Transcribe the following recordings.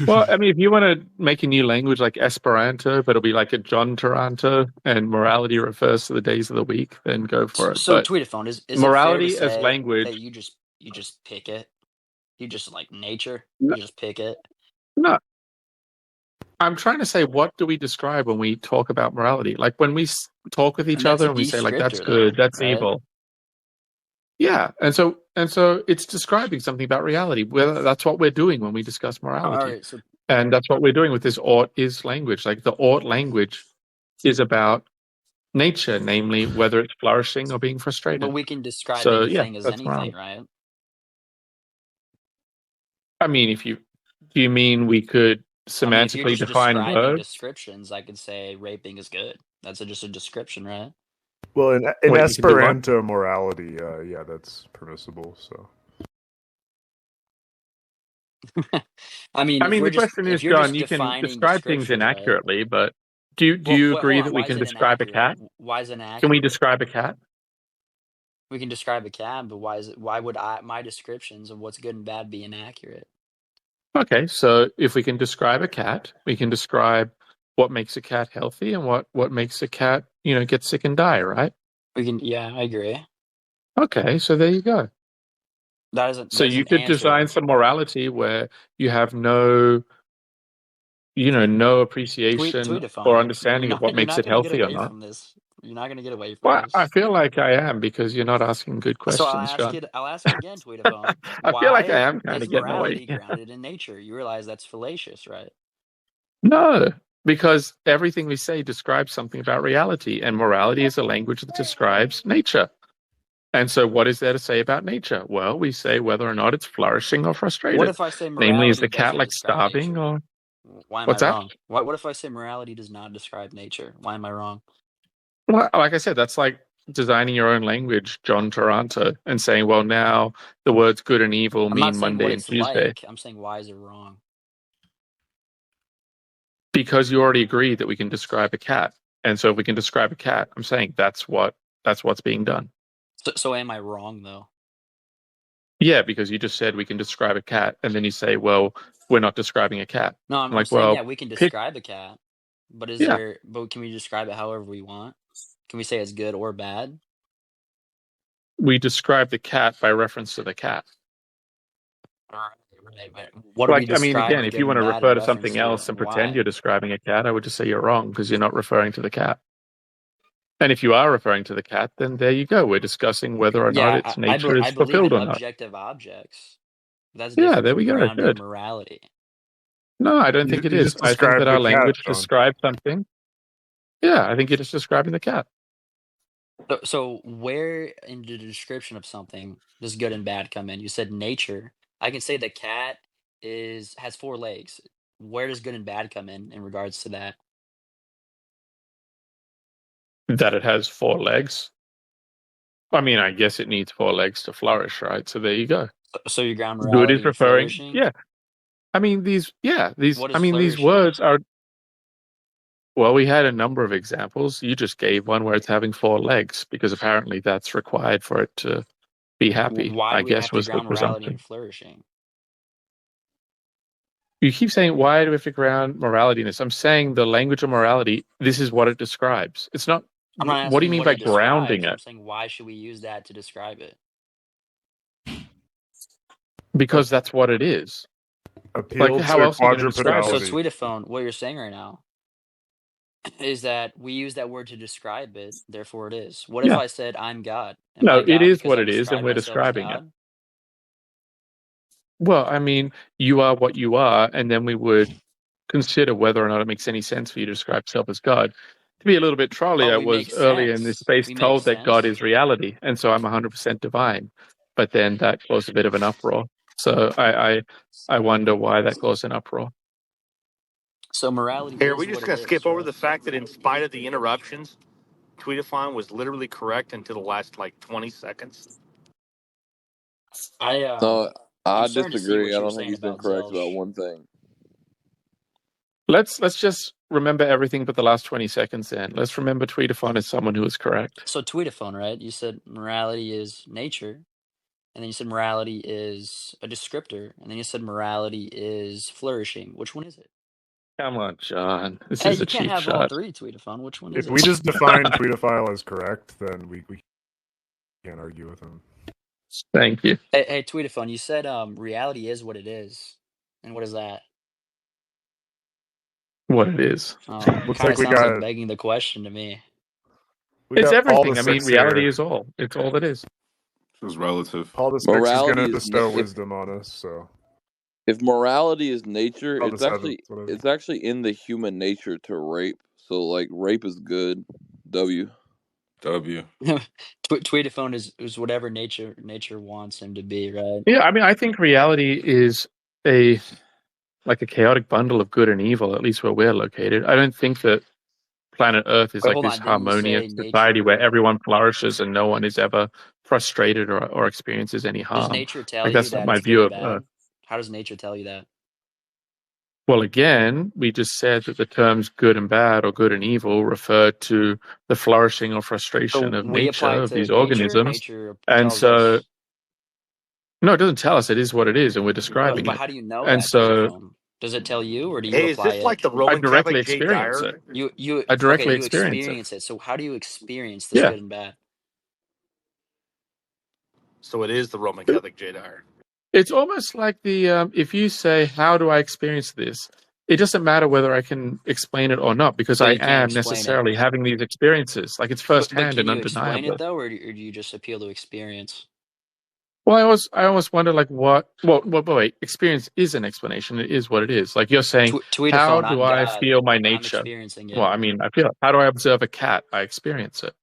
Well, I mean, if you want to make a new language like Esperanto, but it'll be like a John Taranto, and morality refers to the days of the week, then go for it. So But Tweetaphone, is it fair to morality as say that language, you just pick it? You just like nature, no, you just pick it. no, I'm trying to say, what do we describe when we talk about morality? Like when we talk with each And that's other a and we say, like, that's descriptor good, though, that's right? evil. Yeah, and so it's describing something about reality. Whether that's what we're doing when we discuss All morality, right, so and that's what we're doing with this ought is language. Like the ought language is about nature, namely whether it's flourishing or being but frustrated. we can describe So yeah, anything as that's anything, morality. right? I mean, if you do you mean we could I mean, if you're semantically just define describing words? descriptions, I could say raping is good. That's just a description, right? Well, in Wait, you can do what? Esperanto, morality, yeah, that's permissible. So I mean, I mean, the question if is, you're John, just you can defining describe things descriptions, right? inaccurately, but do Well, you hold agree on. that Why we is can it describe a inaccurate? cat? Why is it Can we inaccurate? describe a cat? We can describe a cat, but why is it? Why would my descriptions of what's good and bad be inaccurate? Okay, so if we can describe a cat, we can describe what makes a cat healthy and what makes a cat, get sick and die, right? We can. Yeah, I agree. Okay, so there you go. That doesn't So that you doesn't could design answer. some morality where you have no appreciation or Tweetaphone. understanding of what You're makes not it gonna get healthy or away not. from this. You're not gonna get away from Well, I this. feel like I am because you're not asking good So I'll questions, ask John. it. I'll ask it again, Tweetaphone. I feel like I Why am kind is of getting away. morality grounded in nature? You realize that's fallacious, right? No, because everything we say describes something about reality, and morality is a language that describes nature. And so, what is there to say about nature? Well, we say whether or not it's flourishing or What frustrated. if I say Namely, is morality the cat doesn't like describe starving nature? or Why am I what's that? wrong? What if I say morality does not describe nature? Why am I wrong? Well, like I said, that's like designing your own language, John Toronto, and saying, well, now the words good and evil I'm not mean saying what Monday and it's Tuesday. like. I'm saying why is it wrong? Because you already agreed that we can describe a cat. And so if we can describe a cat, I'm saying that's what's being done. So am I wrong though? Yeah, because you just said we can describe a cat, and then you say, well, we're not describing a cat. No, I'm I'm like, saying well, yeah, we can pick. describe a cat, but Yeah, can we describe it however we want? Can we say it's good or bad? we describe the cat by reference to the cat. Right, right, but what do we Like, I mean, describe again, the if good you want and to bad in refer to reference something to? else and pretend Why? you're describing a cat, I would just say you're wrong because you're not referring to the cat. And if you are referring to the cat, then there you go. We're discussing whether or not Yeah, its nature I is believe in fulfilled or not. objective objects. That's Yeah, different there from we go. grounding Good. morality. No, I don't think it you is. just I think that described the our cat, language John. describes something. Yeah, I think you're just describing the cat. So where in the description of something does good and bad come in? You said nature. I can say the cat is has four legs. Where does good and bad come in regards to that? That it has four legs. I mean, I guess it needs four legs to flourish, right? So there you go. So you ground Good is morality in referring. flourishing. Yeah. What I is mean, these flourishing? words are, well, we had a number of examples. You just gave one where it's having four legs because apparently that's required for it to be happy, Why I do we guess have to was the ground morality in presumption. flourishing? You keep saying, why do we have to ground morality in this? I'm saying the language of morality, this is what it describes. It's not, I'm not what do you asking mean what by it grounding describes. I'm it? saying why should we use that to describe it? A- Because that's what it is. Like, Appeal how to else are you going to describe So it? quadrupedality. Tweetaphone, what you're saying right now is that we use that word to describe it, therefore it is. What if Yeah. I said I'm God? Am I No, it God is because what I it is, and describe we're myself as describing it. God? Well, I mean, you are what you are, and then we would consider whether or not it makes any sense for you to describe yourself as God. To be a little bit trolly, Oh, I we was make earlier in this sense. space We make told that God sense. is reality, and so I'm 100% divine. But then that caused a bit of an uproar. So I wonder why that caused an uproar. So morality Here, is we're what just it going to skip is, over right? the fact that in spite of the interruptions, Tweetathon was literally correct until the last like 20 seconds. I No, I'm I starting to see disagree. what I you're don't think saying he's been about correct about Zelsh. one thing. Let's just remember everything but the last 20 seconds then. Let's remember Tweetathon as someone who is correct. So Tweetaphone, right? You said morality is nature. and then you said morality is a descriptor, and then you said morality is flourishing. Which one is it? Come on, John. This Hey, is a you can't cheap have all shot. three, Tweetaphone. Which one is If it? we just define tweetophile as correct, then we can't argue with him. Thank you. Hey, Tweetaphone, you said reality is what it is. And what is that? What it is. It Looks kind like of we sounds like got begging the question to me. It's all everything. the I mean, six reality here. is all. It's all that is. It's relative. Paul the Six is Morality going to is bestow if- wisdom on us. So If morality is nature, Paul the it's Seventh, actually whatever. it's actually in the human nature to rape. So like rape is good. W. Tweetaphone is whatever nature wants him to be, right? Yeah, I mean, I think reality is like a chaotic bundle of good and evil, at least where we're located. I don't think that planet Earth is Wait, like hold this on. Didn't you say harmonious society where nature? everyone flourishes and no one is ever frustrated or experiences any Does harm. nature tell Like you that's not that my it's view good of and Earth. bad? How does nature tell you that? Well, again, we just said that the terms good and bad or good and evil refer to the flourishing or frustration So of we nature apply it of to these nature. organisms. Nature And tells so, us. no, it doesn't tell us. It is what it is, and we're describing But it. how do you know And that, so, Tweetaphone? Does it tell you, or do you Hey, is apply this it? like the I Roman directly Catholic Jay experience Dyer? it. You I directly you experience it. experience it. So how do you experience this Yeah. good and bad? So it is the Roman Catholic Jay Dyer. It's almost like the if you say, "How do I experience this?" It doesn't matter whether I can explain it or not, because So I you can't am explain it. necessarily having these experiences. Like it's But firsthand can and you explain undeniable. it though, or do you just appeal to experience? Well, I almost wonder, like, what? Well, wait. Experience is an explanation. It is what it is. Like you're saying, how Tweetaphone, do I'm I God. feel my I'm nature? experiencing it. Well, I mean, I feel. How do I observe a cat? I experience it.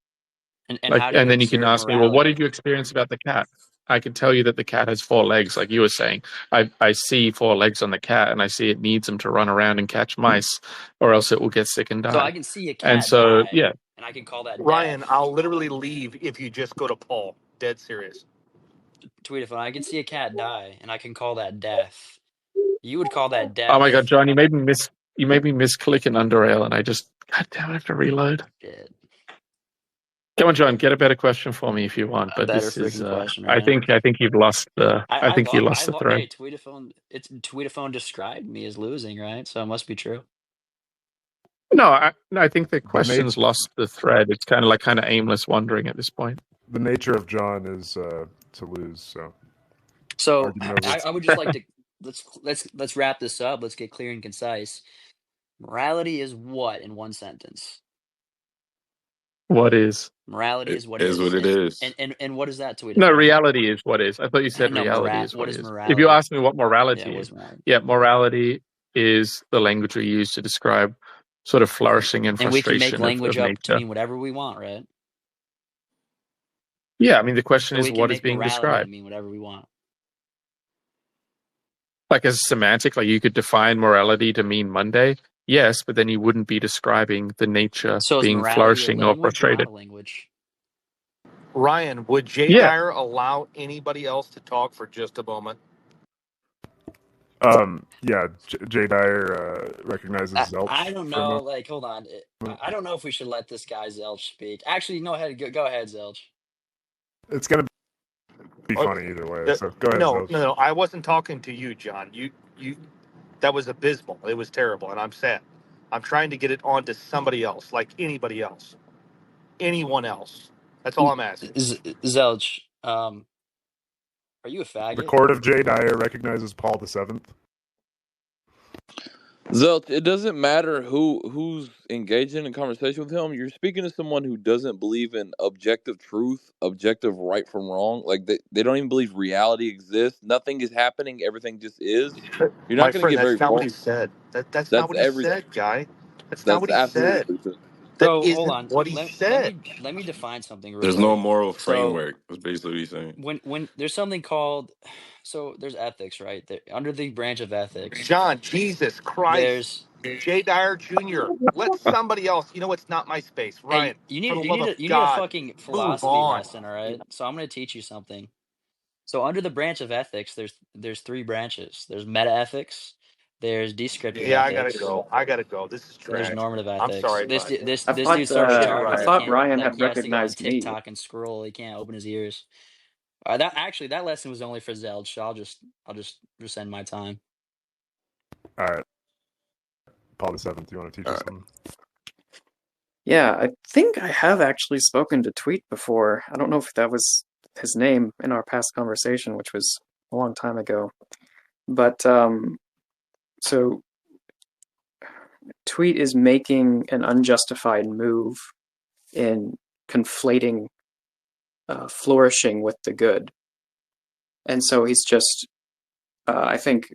And Like, how do you and then you can observe ask me, well, what morality? did you experience about the cat? I can tell you that the cat has 4 legs, like you were saying. I see 4 legs on the cat, and I see it needs them to run around and catch mice, or else it will get sick and die. So I can see a And cat so, die, yeah, and I can call that Ryan, death. I'll literally leave if you just go to Paul. Dead serious. Tweetaphone, I can see a cat die, and I can call that death. You would call that death. oh my God, John, you made me misclick an underrail, and I just, God damn, I have to reload. Shit. Come on, John, get a better question for me if you want. But Better this is, freaking question, I right? think you've lost the, I think you lost the thread. Hey, Tweetaphone described me as losing, right? So it must be true. No, I think the question's lost the thread. It's kind of aimless wandering at this point. The nature of John is to lose. So I would just like to let's wrap this up. Let's get clear and concise. Morality is what in one sentence? What is? Morality is what is is. what it is. And what is that, Tweetaphone? No, reality is what is. I thought you said No, reality is what is is. morality? If you ask me what morality Yeah, what is, is morality? yeah, morality is the language we use to describe sort of flourishing and And we can frustration make language of up nature. to mean whatever we want, right? Yeah, I mean, the question So is we can what make is being morality described. to mean whatever we want. Like as a semantic, like you could define morality to mean Monday, yes, but then you wouldn't be describing the nature So is being morality flourishing a or language or frustrated. not a language? Ryan, would Jay Yeah. Dyer allow anybody else to talk for just a moment? Yeah, Jay Dyer recognizes Zelch. I don't know. Like, hold on. I don't know if we should let this guy Zelch speak. Actually, no, go ahead, Zelch. It's gonna be funny either way. So go ahead, Zelch. No. I wasn't talking to you, John. You. That was abysmal. It was terrible, and I'm sad. I'm trying to get it on to somebody else, like anybody else, anyone else. That's all I'm asking. Zelch, are you a faggot? The court of Jay Dyer recognizes Paul the Seventh. Zelt, it doesn't matter who's engaging in conversation with him. You're speaking to someone who doesn't believe in objective truth, objective right from wrong. Like they don't even believe reality exists. Nothing is happening. Everything just is. You're not going to get very. That's not what he said. That's not what he said, guy. That's not what he said. So hold on. What he said. Let me define something. Real There's quick. no moral framework. That's basically what he's saying. When there's something called, so there's ethics, right? Under the branch of ethics. John, Jesus Christ. Jay Dyer Jr. Let somebody else. You know it's not my space, Ryan. Hey, you need a fucking philosophy lesson, all right? So I'm going to teach you something. So under the branch of ethics, there's 3 branches. There's meta ethics. There's descriptive ethics. I gotta go. This is trash. There's normative ethics. I'm sorry. This dude's so I retarded. thought Ryan He had has to go on recognized me. TikTok and scroll. He can't open his ears. That lesson was only for Zeld, so I'll just end my time. All right. Paul the Seventh, do you want to teach us something? Yeah, I think I have actually spoken to Tweet before. I don't know if that was his name in our past conversation, which was a long time ago. But so Tweet is making an unjustified move in conflating flourishing with the good. And so he's just, I think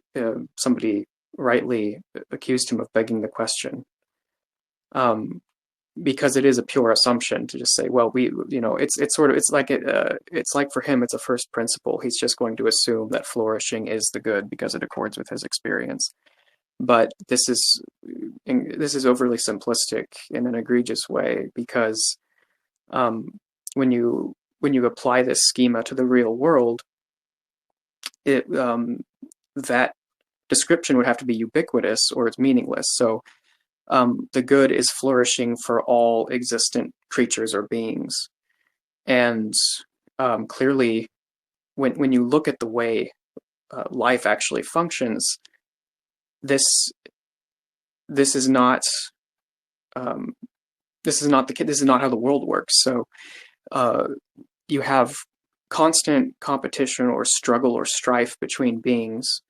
somebody rightly accused him of begging the question. Because it is a pure assumption to just say, well, it's like for him, it's a first principle. He's just going to assume that flourishing is the good because it accords with his experience. But this is overly simplistic in an egregious way, because when you apply this schema to the real world, that description would have to be ubiquitous or it's meaningless. So the good is flourishing for all existent creatures or beings. And clearly, when you look at the way life actually functions, this is not how the world works. So you have constant competition or struggle or strife between beings,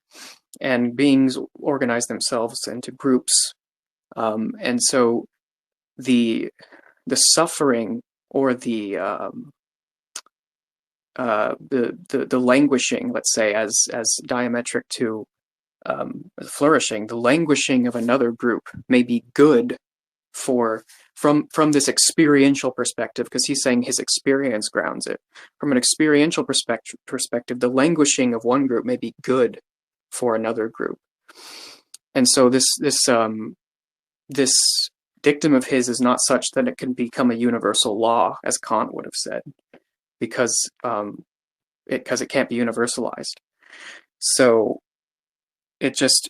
and beings organize themselves into groups. And so the suffering or the languishing, let's say, as diametric to flourishing, the languishing of another group may be good from this experiential perspective, because he's saying his experience grounds it. From an experiential perspective, the languishing of one group may be good for another group. And so this dictum of his is not such that it can become a universal law, as Kant would have said, because it can't be universalized. So it just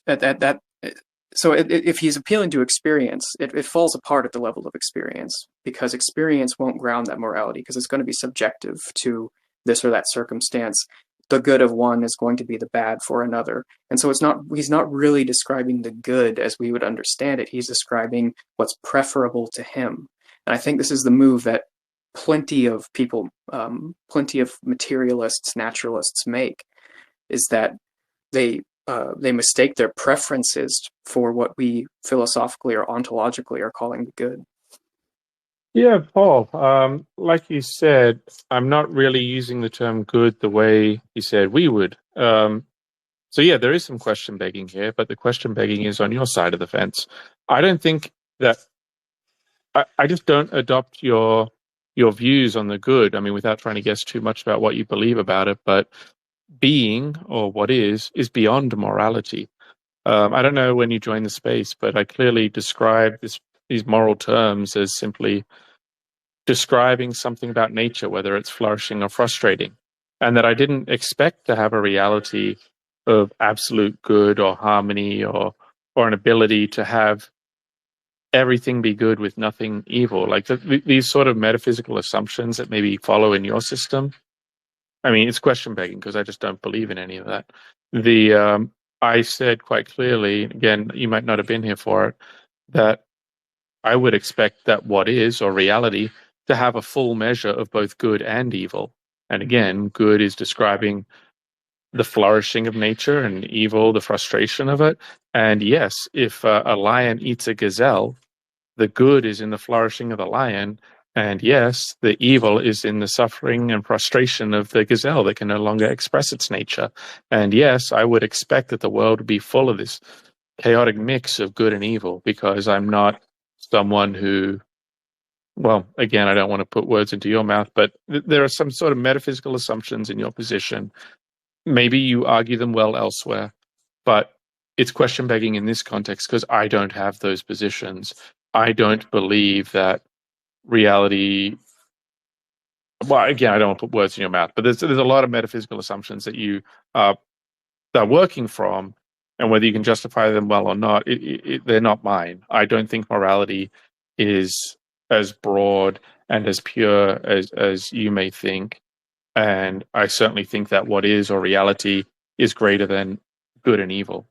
if he's appealing to experience, it falls apart at the level of experience, because experience won't ground that morality, because it's going to be subjective to this or that circumstance. The good of one is going to be the bad for another. And so he's not really describing the good as we would understand it. He's describing what's preferable to him. And I think this is the move that plenty of people, plenty of materialists, naturalists make, is that they mistake their preferences for what we philosophically or ontologically are calling the good. Yeah, Paul, like you said, I'm not really using the term good the way you said we would. So yeah, there is some question begging here, but the question begging is on your side of the fence. I don't think that I just don't adopt your views on the good. I mean, without trying to guess too much about what you believe about it, but being, or what is beyond morality. I don't know when you joined the space, but I clearly describe these moral terms as simply describing something about nature, whether it's flourishing or frustrating, and that I didn't expect to have a reality of absolute good or harmony or an ability to have everything be good with nothing evil. Like these sort of metaphysical assumptions that maybe follow in your system. I mean, it's question begging because I just don't believe in any of that. I said quite clearly, again, you might not have been here for it, that I would expect that what is, or reality, to have a full measure of both good and evil. And again, good is describing the flourishing of nature, and evil, the frustration of it. And yes, if a lion eats a gazelle, the good is in the flourishing of the lion. And yes, the evil is in the suffering and frustration of the gazelle that can no longer express its nature. And yes, I would expect that the world would be full of this chaotic mix of good and evil, because I'm not someone who, well, again, I don't want to put words into your mouth, but there are some sort of metaphysical assumptions in your position. Maybe you argue them well elsewhere, but it's question begging in this context because I don't have those positions. I don't believe that reality. Well, again, I don't want to put words in your mouth, but there's a lot of metaphysical assumptions that you are working from, and whether you can justify them well or not, they're not mine. I don't think morality is as broad and as pure as you may think. And I certainly think that what is, or reality, is greater than good and evil.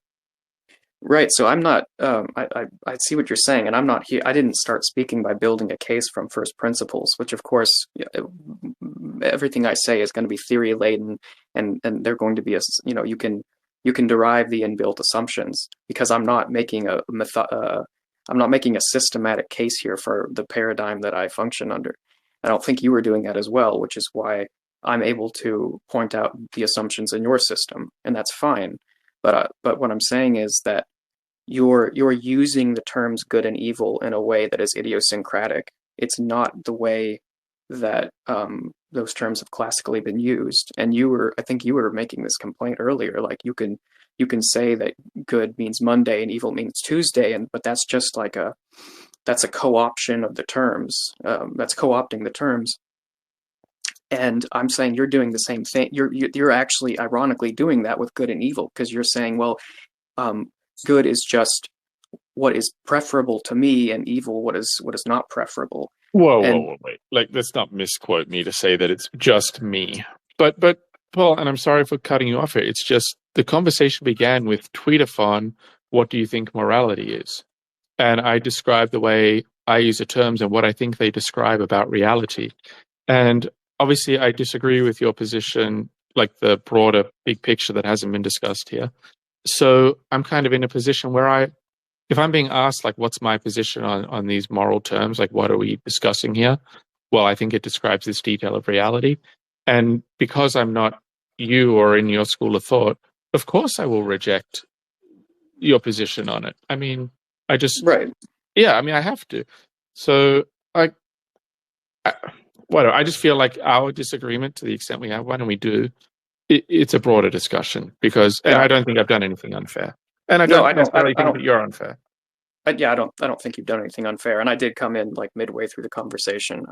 Right. So I'm not. I see what you're saying, and I'm not here. I didn't start speaking by building a case from first principles, which of course, everything I say is going to be theory laden, and they're going to be you can derive the inbuilt assumptions because I'm not making I'm not making a systematic case here for the paradigm that I function under. I don't think you were doing that as well, which is why I'm able to point out the assumptions in your system, and that's fine. But what I'm saying is that you're using the terms good and evil in a way that is idiosyncratic. It's not the way that those terms have classically been used. And I think you were making this complaint earlier. Like you can say that good means Monday and evil means Tuesday, but that's just like that's a co-option of the terms. That's co-opting the terms. And I'm saying you're doing the same thing. You're actually ironically doing that with good and evil because you're saying, well, good is just what is preferable to me, and evil what is not preferable. Whoa, wait! Like, let's not misquote me to say that it's just me. But Paul, and I'm sorry for cutting you off here. It's just the conversation began with tweetathon. What do you think morality is? And I described the way I use the terms and what I think they describe about reality. And obviously, I disagree with your position, like the broader big picture that hasn't been discussed here. So I'm kind of in a position where if I'm being asked, like, what's my position on these moral terms, like, what are we discussing here? Well, I think it describes this detail of reality. And because I'm not you or in your school of thought, of course I will reject your position on it. I mean, I just, right. Yeah, I mean, I have to. So, like, I just feel like our disagreement, to the extent we have one, and we do, it's a broader discussion because, and Yeah. I don't think I've done anything unfair. And I No, don't necessarily think that you're unfair. Yeah, I don't think you've done anything unfair, and I did come in like midway through the conversation.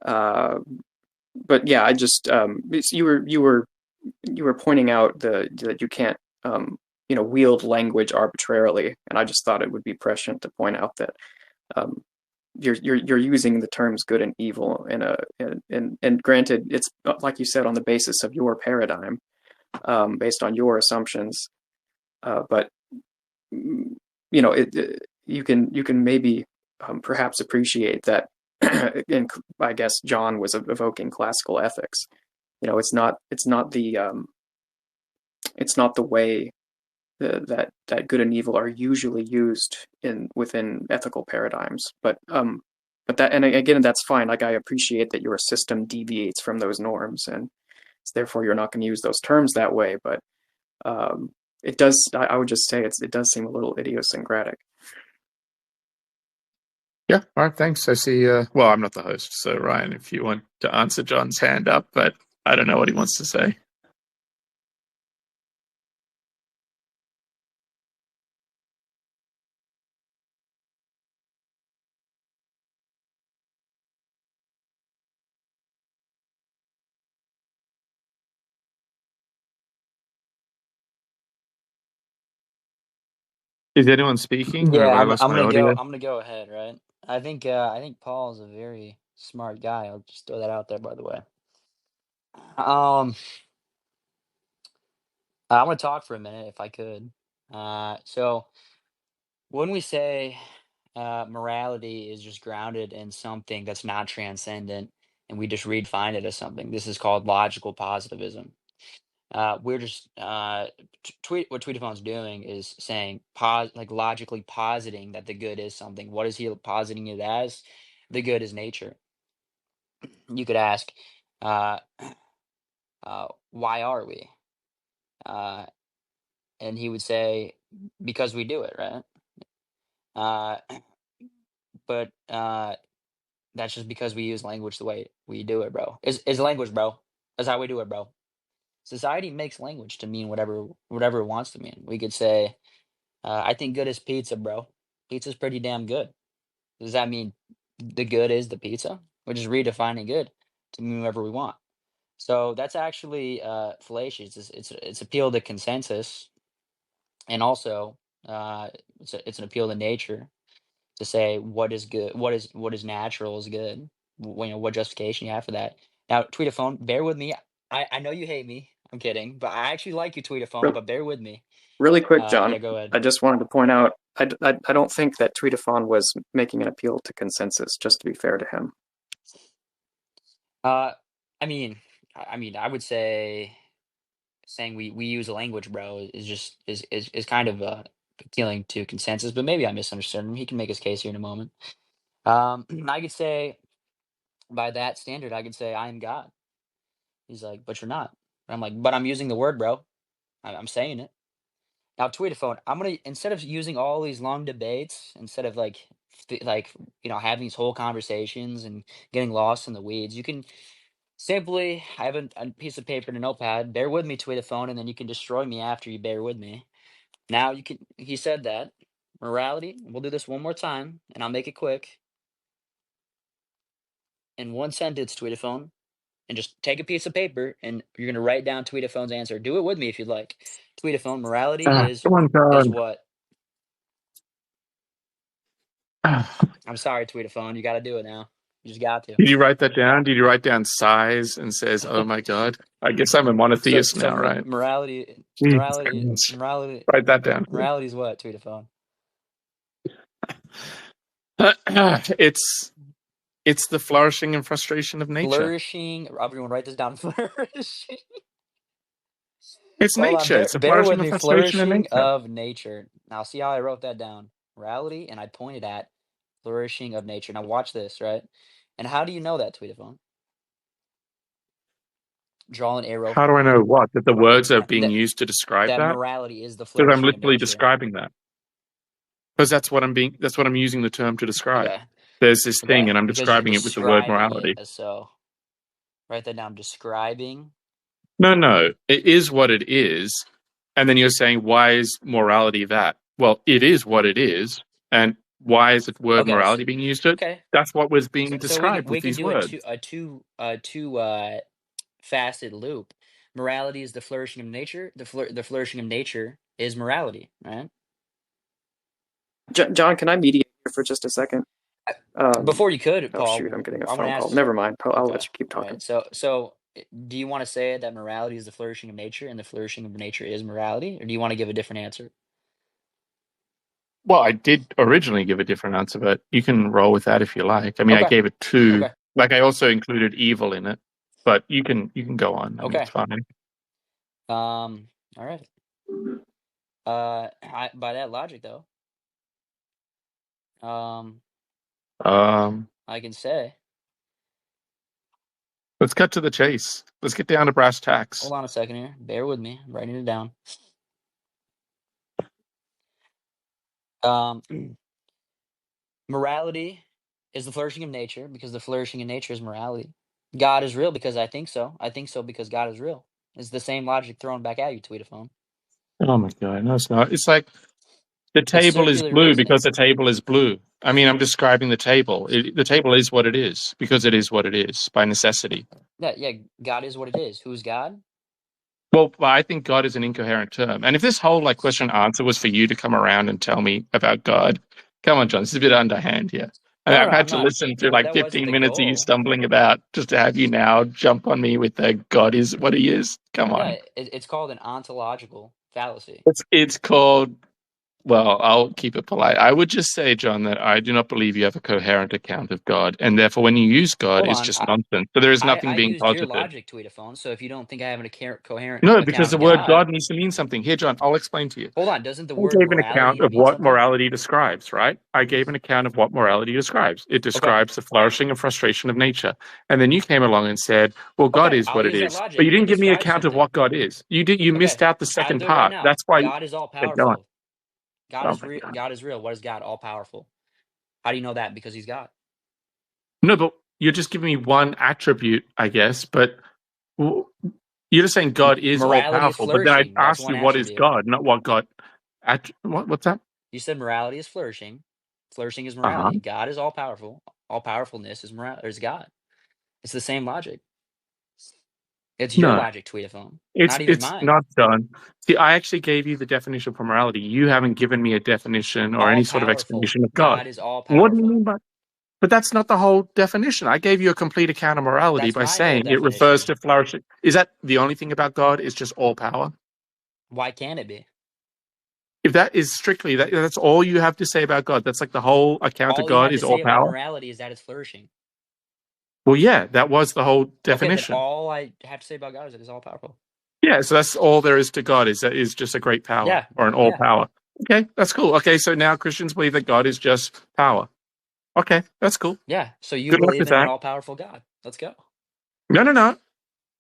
But yeah, I just you were pointing out that you can't wield language arbitrarily, and I just thought it would be prescient to point out that you're using the terms good and evil and granted, it's like you said, on the basis of your paradigm, based on your assumptions, but you can maybe perhaps appreciate that. And I guess John was evoking classical ethics. It's not the way that good and evil are usually used within ethical paradigms. But that, and again, that's fine. Like, I appreciate that your system deviates from those norms, and therefore you're not going to use those terms that way. But it does. I would just say it does seem a little idiosyncratic. Yeah. All right. Thanks. I see. Well, I'm not the host, so Ryan, if you want to answer John's hand up, but I don't know what he wants to say. Is anyone speaking? Or Yeah, have I I'm lost I'm my gonna audio? I'm gonna go ahead, right? I think Paul is a very smart guy. I'll just throw that out there, by the way. Um, I want to talk for a minute, if I could. So when we say morality is just grounded in something that's not transcendent, and we just redefine it as something, this is called logical positivism. We're just what Tweetophone's doing is saying like logically positing that the good is something. What is he positing it as? The good is nature. You could ask, uh, why are we? Uh, and he would say, because we do it, right? Uh, but that's just because we use language the way we do it, bro. Is language, bro. That's how we do it, bro. Society makes language to mean whatever it wants to mean. We could say, I think good is pizza, bro. Pizza's pretty damn good. Does that mean the good is the pizza? We're just redefining good to mean whatever we want. So that's actually fallacious. It's appeal to consensus, and also it's an appeal to nature to say what is good, what is natural is good. What justification you have for that. Now, Tweetaphone, bear with me. I know you hate me. I'm kidding, but I actually like you, Tweetaphone. But bear with me. Really quick, John. Yeah, go ahead. I just wanted to point out, I don't think that Tweetaphone was making an appeal to consensus, just to be fair to him. I mean, I would say saying we use a language, bro, is kind of appealing to consensus, but maybe I misunderstood him. He can make his case here in a moment. I could say, by that standard, I could say I am God. He's like, but you're not. I'm like, but I'm using the word, bro. I'm saying it. Now, Tweetaphone, I'm gonna, instead of using all these long debates, instead of like having these whole conversations and getting lost in the weeds, you can simply have a piece of paper and a notepad. Bear with me, Tweetaphone, and then you can destroy me after you bear with me. Now you can. He said that morality. We'll do this one more time, and I'll make it quick. In one sentence, Tweetaphone, and just take a piece of paper and you're gonna write down Tweetaphone's answer. Do it with me if you'd like. Tweetaphone, morality is what? I'm sorry, Tweetaphone. You got to do it now. You just got to. Did you write that down? Did you write down sighs and says, "Oh my God"? I guess I'm a monotheist now, right? Morality. Write that down. Morality is what, Tweetaphone? It's the flourishing and frustration of nature. Flourishing. Everyone, write this down. Flourishing. It's nature. It's a flourishing and frustration of nature. Now, see how I wrote that down? Morality, and I pointed at flourishing of nature. Now, watch this, right? And how do you know that, Tweetaphone? Draw an arrow. How do I know what? That the words are being used to describe that? Morality is the flourishing. Because I'm literally describing that. Because that's what I'm using the term to describe. Okay. There's this thing, and I'm describing it with the word morality. So, write that down. Describing. No. It is what it is. And then you're saying, why is morality that? Well, it is what it is. And why is the word morality being used to it? Okay. That's what was being described with these words. We can do a two facet loop. Morality is the flourishing of nature. The flourishing of nature is morality, right? John, can I mediate here for just a second? Before you could, Paul. Oh, shoot, I'm getting a phone call. Never mind. I'll let you keep talking. Right. So, do you want to say that morality is the flourishing of nature and the flourishing of nature is morality? Or do you want to give a different answer? Well, I did originally give a different answer, but you can roll with that if you like. I mean, I gave it two. Okay. Like, I also included evil in it, but you can go on. I mean, it's fine. All right. By that logic, though, I can say. Let's cut to the chase. Let's get down to brass tacks. Hold on a second here. Bear with me. I'm writing it down. Morality is the flourishing of nature because the flourishing of nature is morality. God is real because I think so. I think so because God is real. It's the same logic thrown back at you, Tweetaphone. Oh my God, no, it's not. It's like the table is blue because the table is blue. I mean, I'm describing the table. The table is what it is because it is what it is by necessity. Yeah, God is what it is. Who's God? Well, I think God is an incoherent term. And if this whole question answer was for you to come around and tell me about God, come on, John, this is a bit underhand here. I've had to listen to like 15 minutes of you stumbling about just to have you now jump on me with the God is what he is. Come on. It's called an ontological fallacy. It's called, well, I'll keep it polite. I would just say, John, that I do not believe you have a coherent account of God. And therefore, when you use God, it's just nonsense. So there is nothing being positive. I used your logic, Tweetaphone, so if you don't think I have a coherent No, because the word God needs to mean something. Here, John, I'll explain to you. Hold on, doesn't the word I gave an account of what morality describes, right? I gave an account of what morality describes. It describes the flourishing and frustration of nature. And then you came along and said, well, God is what it is. But you didn't give me an account of what God is. You missed out the second part. That's why God is all powerful. God is real. What is God? All powerful. How do you know that? Because he's God. No, but you're just giving me one attribute, I guess. But you're just saying God is all powerful. But then I asked you what is God, not what God. What's that? You said morality is flourishing. Flourishing is morality. God is all powerful. All powerfulness is God. It's the same logic. It's your logic, Tweetaphone. It's not done. See, I actually gave you the definition for morality. You haven't given me a definition or any sort of explanation of God. God is all powerful. What do you mean by? But that's not the whole definition. I gave you a complete account of morality That's by my whole saying it refers definition. to flourishing. Is that the only thing about God? Is just all power? Why can't it be? If that is strictly that's all you have to say about God. That's like the whole account of All you God have to is all say about power. morality is that it's flourishing. Well, yeah, that was the whole Okay, definition. then all I have to say about God is that it's all powerful. Yeah, so that's all there is to God is just a great power Yeah, or an all yeah. power. Okay, that's cool. Okay, so now Christians believe that God is just power. Okay, that's cool. Yeah, so you Good luck believe with in an that. all-powerful God. Let's go. No.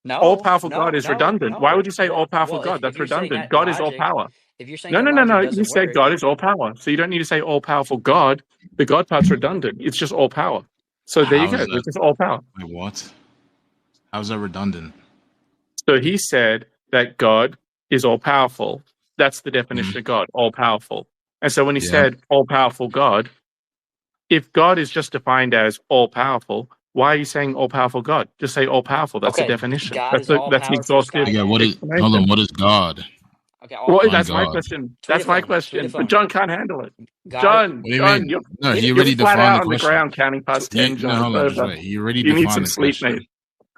No, All powerful no, God is no, redundant. Why would no. you say Well, all powerful well, God? if That's you're saying redundant. that God is all logic, power. if you're saying No. that logic You doesn't said work, God is all power. So you don't need to say all powerful God. The God part's redundant. It's just all power. So there you How go. is that? It's just all power. Wait, what? How's that redundant? So he said that God is all powerful. That's the definition Mhm. of God, all powerful. And so when he Yeah. said all powerful God, if God is just defined as all powerful, why are you saying all powerful God? Just say all powerful. That's the okay, definition. God That's is all the powerful exhaustive sky Yeah. What daddy. is? Hold on. explanation. What is God? Okay, Well, all Define that's my God. question. tweet a That's my phone, tweet a question. But phone. John can't handle it. God, What do you mean? No, he You're already flat defined the out on the question. ground counting past 10, No, John. It's hold on. Just over. wait. He already You need defined some the sleep, mate. question.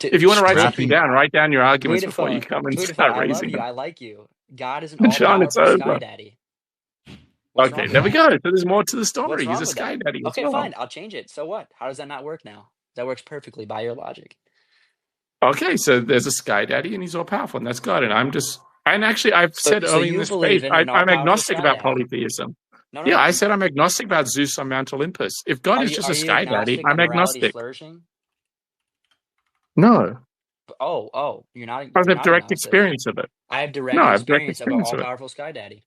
If you want to write something Scrapping. down, write down your tweet arguments a before you phone, come and tweet a phone. start I love raising you. them. I like you. God is an John, it's all-powerful sky over. daddy. What's wrong Okay, with there we that? go. So there's more to the What's story. He's wrong a with sky that? daddy as Okay, well. fine. I'll change it. So what? How does that not work now? That works perfectly by your logic. Okay, so there's a sky daddy and he's all powerful, and that's God. And actually, I've So said early in you this debate, believe in an I'm all-powerful agnostic sky about daddy? polytheism. No, Yeah, no. I said I'm agnostic about Zeus on Mount Olympus. If God is just Are a you sky daddy, agnostic that I'm morality is agnostic. flourishing? No, Oh, you're I not have direct agnostic. experience of it. I have No, direct I have direct experience of an experience of it. all-powerful sky daddy.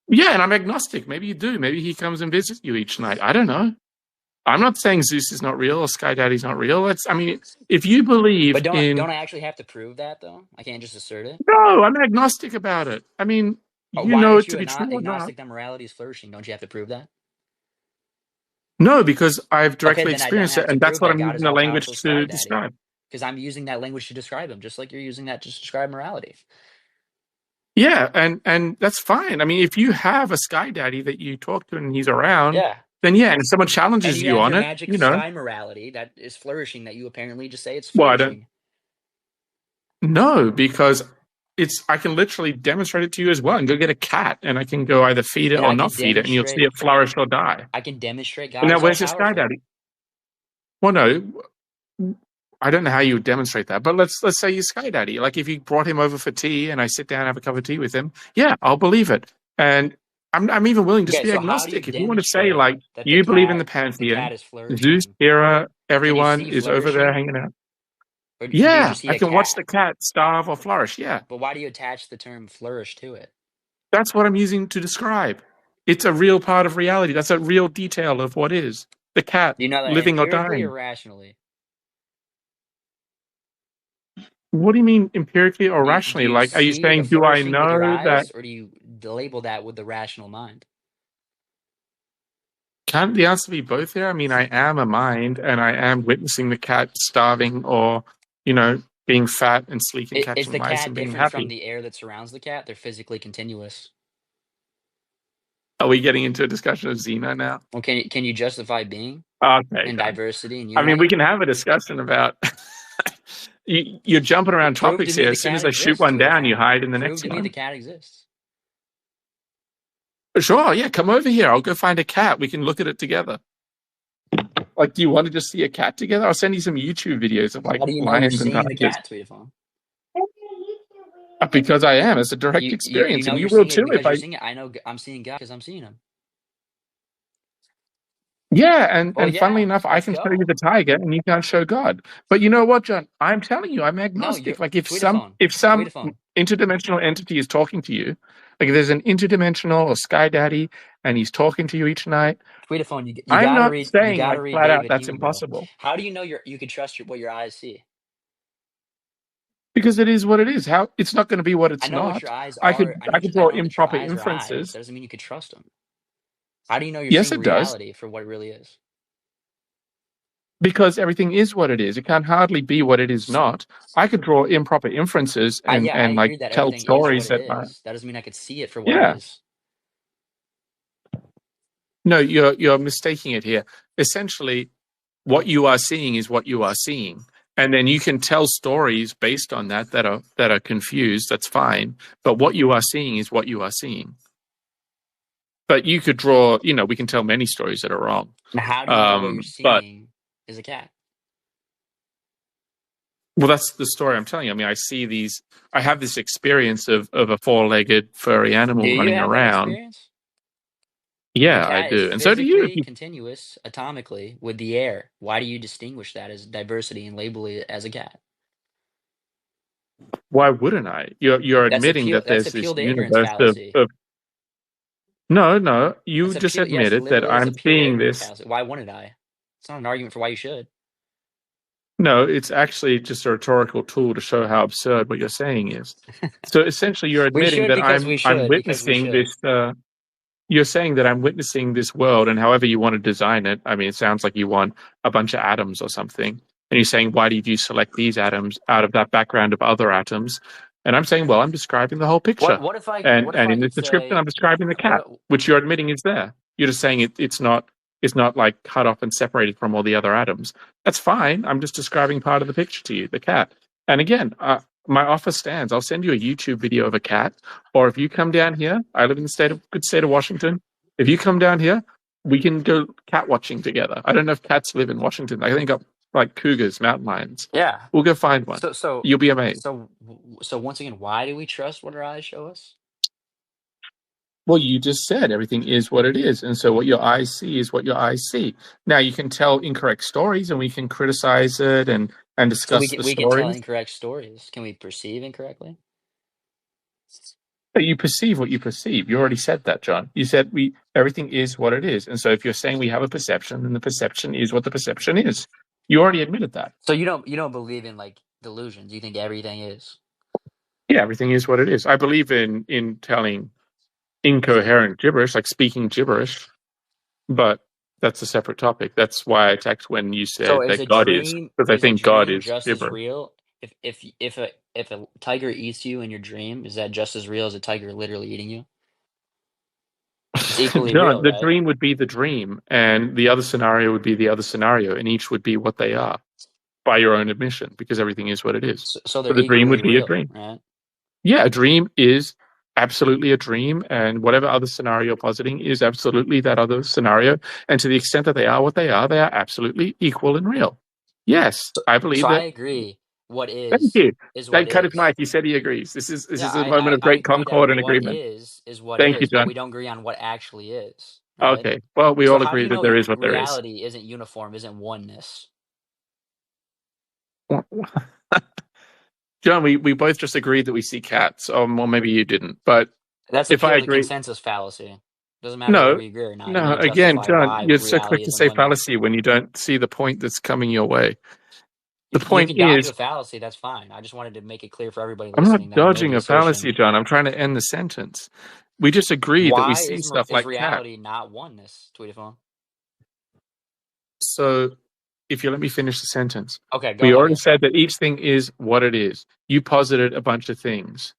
Yeah, and I'm agnostic. Maybe you do. Maybe he comes and visits you each night. I don't know. I'm not saying Zeus is not real or Sky Daddy's not real. If you believe But in... don't I actually have to prove that though? I can't just assert it. No, I'm agnostic about it. I mean, you Why know aren't it to you be true or not. agnostic that morality is flourishing? Don't you have to prove that? No, because I've Okay, directly then I don't experienced it, have to and that's prove what that I'm God using is the all language powerful sky to daddy. describe. Because I'm using that language to describe him, just like you're using that to describe morality. Yeah, and that's fine. I mean, if you have a Sky Daddy that you talk to and he's around, Yeah. then yeah, and if someone And challenges you you have on your it, magic you know, sky morality that is flourishing, that you apparently just say it's well, I don't flourishing. know, because I can literally demonstrate it to you as well and go get a cat and I can go either feed it And or I not can feed it and you'll see demonstrate it flourish or die. God And now is all where's your Sky powerful. Daddy? Well, no, I don't know how you would demonstrate that, but let's say you're Sky Daddy. Like if you brought him over for tea and I sit down and have a cup of tea with him, yeah, I'll believe it. And I'm even willing to just Okay, be so how do you agnostic. If you want to say demonstrate like that you believe in the the cat pantheon, is Zeus, flourishing? Hera, Can you everyone see is over there flourishing? hanging out. Or do you Yeah, just see I a can watch cat? the cat starve or flourish. Yeah, But why do you attach the term flourish to it? that's what I'm using to describe. It's a real part of reality. That's a real detail of what is the cat Do you know that living or empirically or dying. rationally? What do you mean empirically or Do rationally? you Like, are you see the saying, do I flourishing with your know that? eyes, or do you label that with the rational mind? Can't the answer be both here? I mean, I am a mind and I am witnessing the cat starving or, being fat and sleek and Is catching the mice cat and being different from happy. the air that surrounds the cat? They're physically continuous. Are we getting into a discussion of Xeno now? Well, can you justify being Okay, in done. diversity and I mean, unity? we can have a discussion about... You're jumping around Prove to topics me here. the As soon cat as I shoot exists, one Tweet a down, you phone. hide in the Prove next to me the one. cat exists. Sure, yeah, come over here. I'll go find a cat. We can look at it together. Like, do you want to just see a cat together? I'll send you some YouTube videos of like How do you know you're lions and seeing the tigers. cat, Tweet a phone? Because I am. It's a direct You experience, know and you you're will seeing it too. because you're seeing it. I know I'm seeing God because I'm seeing him. Yeah, Well, and funnily yeah, enough, I let's can show you go. the tiger, and you can't show God. But you know what, John? I'm telling you, I'm No, agnostic. you're Like if Tweet a phone. some interdimensional entity is talking to you, like if there's an interdimensional or sky daddy, and he's talking to you each night, Tweet a phone. You I'm gotta not read saying like flat out David that's Hume, bro. impossible. How do you know you can trust what your eyes see? Because it is what it is. How it's not going to be what it's I know what not. your eyes I could are. I draw know that your improper eyes are eyes. inferences. That doesn't mean you could trust them. How do you know you're Yes, seeing it does. reality for what it really is? Because everything is what it is. It can hardly be what it is not. I could draw improper inferences I and like agree that tell everything is what stories it that is. That doesn't mean I could see it for what it yeah. is. No, you're mistaking it here. Essentially, what you are seeing is what you are seeing, and then you can tell stories based on that are confused. That's fine, but what you are seeing is what you are seeing. But you could draw, we can tell many stories that are wrong. How do you know what you're seeing is a cat? Well, that's the story I'm telling you. I mean, I have this experience of a four-legged furry animal Do you running have that around. experience? Yeah, The I cat do. is And so do you. physically continuous atomically with the air. Why do you distinguish that as diversity and label it as a cat? Why wouldn't I? You're admitting that That's there's this appeal to ignorance universe fallacy. of no. You just admitted that literally, it's I'm appeal to seeing ignorance this. fallacy. Why wouldn't I? It's not an argument for why you should. No, it's actually just a rhetorical tool to show how absurd what you're saying is. So essentially, you're We admitting should that because we should I'm because we witnessing should. this. You're saying that I'm witnessing this world, and however you want to design it. I mean, it sounds like you want a bunch of atoms or something, and you're saying, why did you select these atoms out of that background of other atoms? And I'm saying, well, I'm describing the whole picture. What if I And in this could description, say I'm describing the cat, which you're admitting is there. You're just saying it's not like cut off and separated from all the other atoms. That's fine. I'm just describing part of the picture to you, the cat. And again, my offer stands. I'll send you a YouTube video of a cat, or if you come down here, I live in the good state of Washington. If you come down here, we can go cat watching together. I don't know if cats live in Washington. I think got like cougars, mountain lions. yeah. We'll go find one. So You'll be amazed. So once again, why do we trust what our eyes show us? Well, you just said everything is what it is. And so what your eyes see is what your eyes see. Now, you can tell incorrect stories, and we can criticize it and discuss the stories. We can tell incorrect stories. Can we perceive incorrectly? But you perceive what you perceive. You already said that, John. You said everything is what it is. And so if you're saying we have a perception, then the perception is what the perception is. You already admitted that. So you don't believe in like delusions. You think everything is? Yeah, everything is what it is. I believe in telling incoherent gibberish, like speaking gibberish, but that's a separate topic. That's why I attacked when you said that God is, because I think God is just gibberish. as real. If a tiger eats you in your dream, is that just as real as a tiger literally eating you? It's equally real, the right? dream would be the dream, and the other scenario would be the other scenario, and each would be what they are by your own admission, because everything is what it is. So the dream would be real, a dream, right? Yeah, a dream is absolutely a dream, and whatever other scenario you're positing is absolutely that other scenario. And to the extent that they are what they are absolutely equal and real. Yes, I believe that. I agree. What is? Thank you. Is what cut is. his mic. He said he agrees. This is a I moment of great concord and agreement. What is what Thank is, you, John. but we don't agree on what actually is. Right? Okay. Well, we all agree that there is what there is. Reality isn't uniform, isn't oneness. John, we both just agreed that we see cats. Well, maybe you didn't, but that's if I agree, consensus fallacy. Doesn't matter whether we agree or not. No, again, John, you're so quick to say fallacy when you don't see the point that's coming your way. The point you can dodge is a fallacy. That's fine. I just wanted to make it clear for everybody I'm listening. not dodging a fallacy, John. I'm trying to end the sentence. We just agreed that we see stuff like reality, not oneness. Tweetaphone. So, if you let me finish the sentence. Okay, go we ahead. already said that each thing is what it is. You posited a bunch of things,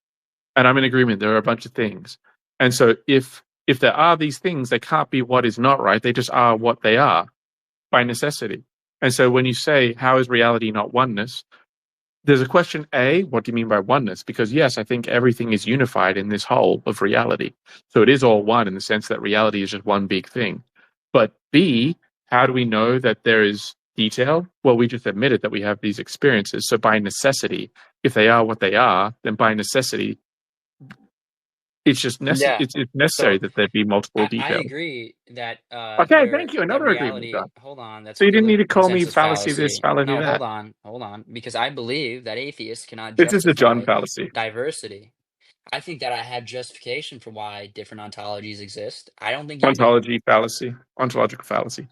and I'm in agreement. There are a bunch of things, and so if there are these things, they can't be what is not right. They just are what they are by necessity. And so when you say, how is reality not oneness? There's a question, A, what do you mean by oneness? Because yes, I think everything is unified in this whole of reality. So it is all one in the sense that reality is just one big thing. But B, how do we know that there is detail? Well, we just admitted that we have these experiences. So by necessity, if they are what they are, then by necessity, it's just it's necessary that there be multiple details. I agree that. Okay, thank you. Another agreement. Hold on. That's so you didn't need to call me fallacy this, fallacy no, that. Hold on. Because I believe that atheists cannot This is the John fallacy. Diversity. I think that I have justification for why different ontologies exist. I don't think fallacy. Ontological fallacy.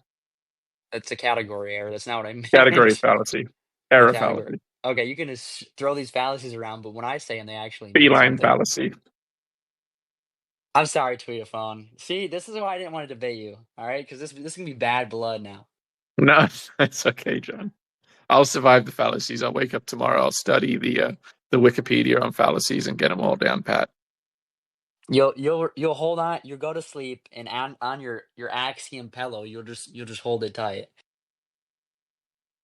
That's a category error. That's not what I meant. Category fallacy. Error fallacy. Okay, you can just throw these fallacies around, but when I say them, they actually feline fallacy. I'm sorry, Tweetaphone. See, this is why I didn't want to debate you. All right, because this can be bad blood now. No, that's okay, John. I'll survive the fallacies. I'll wake up tomorrow. I'll study the Wikipedia on fallacies and get them all down pat. You'll hold on. You'll go to sleep, and on your axiom pillow, you'll just hold it tight.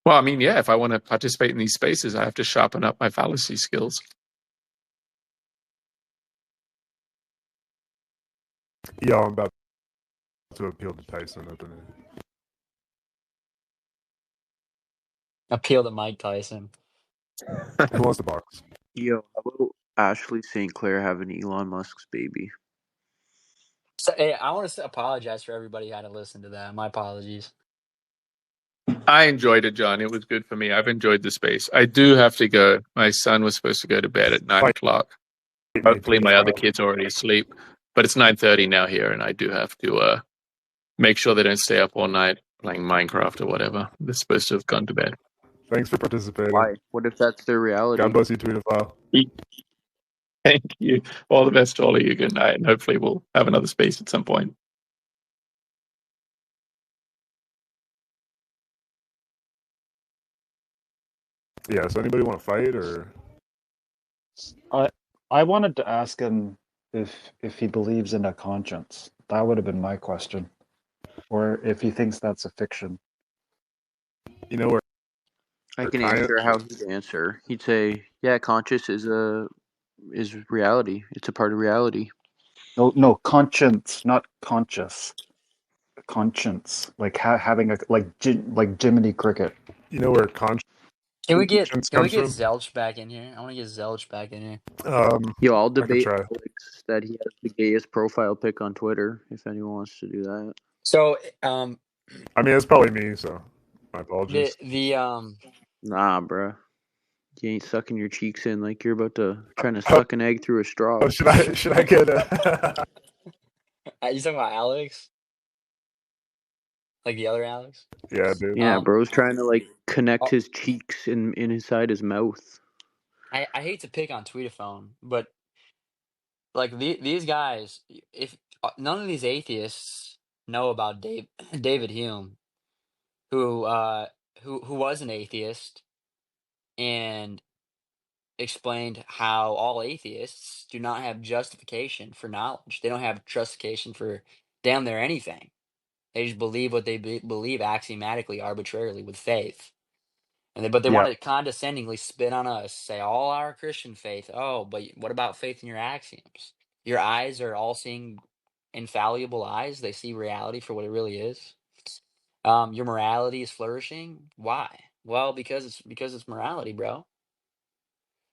Well, I mean, yeah, if I want to participate in these spaces, I have to sharpen up my fallacy skills. Yeah, I'm about to appeal to Tyson. Appeal to Mike Tyson. Who wants the box? Yo, how about Ashley St. Clair having Elon Musk's baby? So, hey, I want to apologize for everybody who had to listen to that. My apologies. I enjoyed it, John. It was good for me. I've enjoyed the space. I do have to go. My son was supposed to go to bed at 9:00. Hopefully, my other kids are already asleep. But it's 9:30 now here, and I do have to make sure they don't stay up all night playing Minecraft or whatever. They're supposed to have gone to bed. Thanks for participating. Why? What if that's their reality? God bless you, Tweetophile. Thank you. All the best to all of you. Good night, and hopefully we'll have another space at some point. Yeah, so anybody want to fight, or? I wanted to ask him if he believes in a conscience. That would have been my question. Or if he thinks that's a fiction. You know where I can answer how he'd answer. He'd say, "Yeah, conscious is reality. It's a part of reality." No, conscience, not conscious. Conscience, like having a like Jiminy Cricket. You know where conscience? Can we get Zelch back in here? I want to get Zelch back in here. Yo, I'll debate Alex that he has the gayest profile pic on Twitter. If anyone wants to do that. So, I mean, it's probably me. So, my apologies. Nah, bruh. You ain't sucking your cheeks in like you're about to trying to suck an egg through a straw. Oh, should I get a? You talking about Alex? Like the other Alex? Yeah, dude. Yeah, bro's trying to like connect his cheeks inside his mouth. I hate to pick on Tweetaphone, but like these guys, if none of these atheists know about David Hume, who was an atheist and explained how all atheists do not have justification for knowledge. They don't have justification for damn near anything. They just believe what they believe axiomatically, arbitrarily, with faith. But they want to condescendingly spit on us, say all our Christian faith. Oh, but what about faith in your axioms? Your eyes are all seeing infallible eyes. They see reality for what it really is. Your morality is flourishing. Why? Well, because it's morality, bro.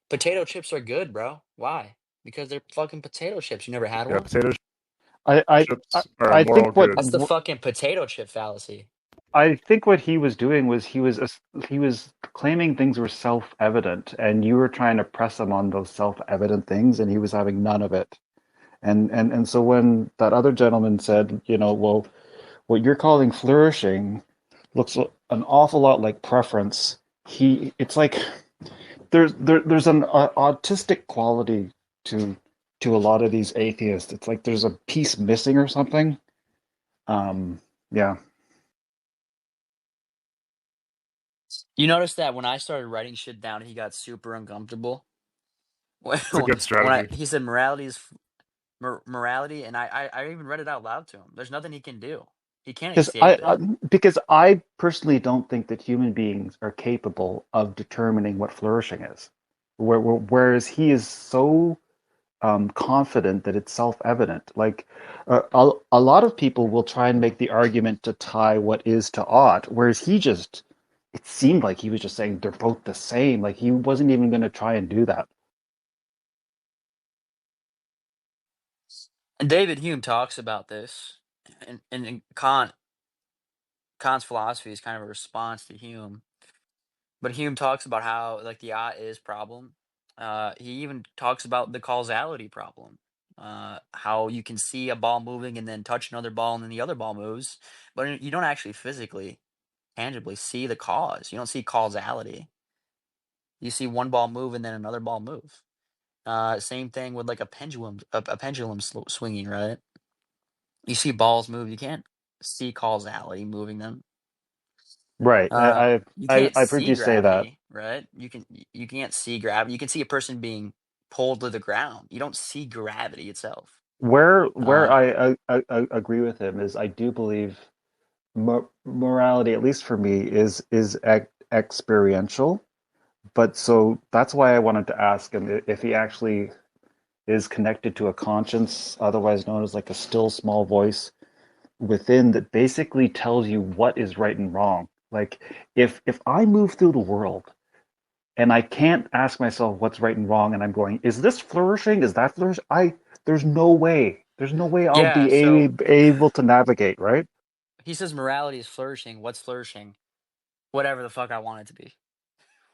Potato chips are good, bro. Why? Because they're fucking potato chips. You never had one? Potato chips are I think what that's the fucking potato chip fallacy. I think what he was doing was he was claiming things were self-evident, and you were trying to press him on those self-evident things, and he was having none of it. And so when that other gentleman said, well, what you're calling flourishing looks an awful lot like preference, it's like there's an autistic quality to a lot of these atheists. It's like there's a piece missing or something. Yeah. You notice that when I started writing shit down, he got super uncomfortable. It's a good strategy. He said morality is morality, and I even read it out loud to him. There's nothing he can do. He can't escape it. Because I personally don't think that human beings are capable of determining what flourishing is. Whereas he is so confident that it's self-evident. Like a lot of people will try and make the argument to tie what is to ought, whereas it seemed like he was just saying they're both the same. Like he wasn't even going to try and do that. And David Hume talks about this, and Kant's philosophy is kind of a response to Hume. But Hume talks about how like the ought is problem. He even talks about the causality problem. How you can see a ball moving and then touch another ball and then the other ball moves, but you don't actually physically, tangibly see the cause. You don't see causality. You see one ball move and then another ball move. Same thing with like a pendulum swinging, right? You see balls move. You can't see causality moving them. Right. You can't I've heard see you say that. right? You can't see gravity. You can see a person being pulled to the ground. You don't see gravity itself. Where I agree with him is I do believe morality, at least for me, is experiential. But so that's why I wanted to ask him if he actually is connected to a conscience, otherwise known as like a still small voice within that basically tells you what is right and wrong. Like if I move through the world and I can't ask myself what's right and wrong, and I'm going, is this flourishing? Is that flourishing? There's no way. There's no way I'll Yeah, be so able to navigate, right? he says morality is flourishing. What's flourishing? Whatever the fuck I want it to be.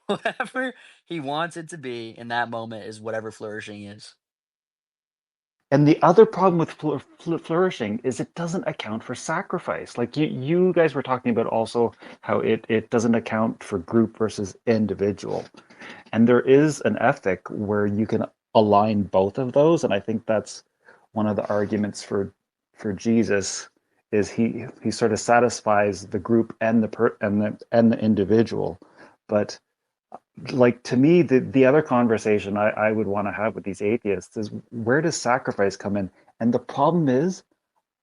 Whatever he wants it to be in that moment is whatever flourishing is. And the other problem with flourishing is it doesn't account for sacrifice. Like you guys were talking about also how it doesn't account for group versus individual. And there is an ethic where you can align both of those. And I think that's one of the arguments for Jesus is he sort of satisfies the group and the individual. But like to me, the other conversation I would want to have with these atheists is where does sacrifice come in? And the problem is,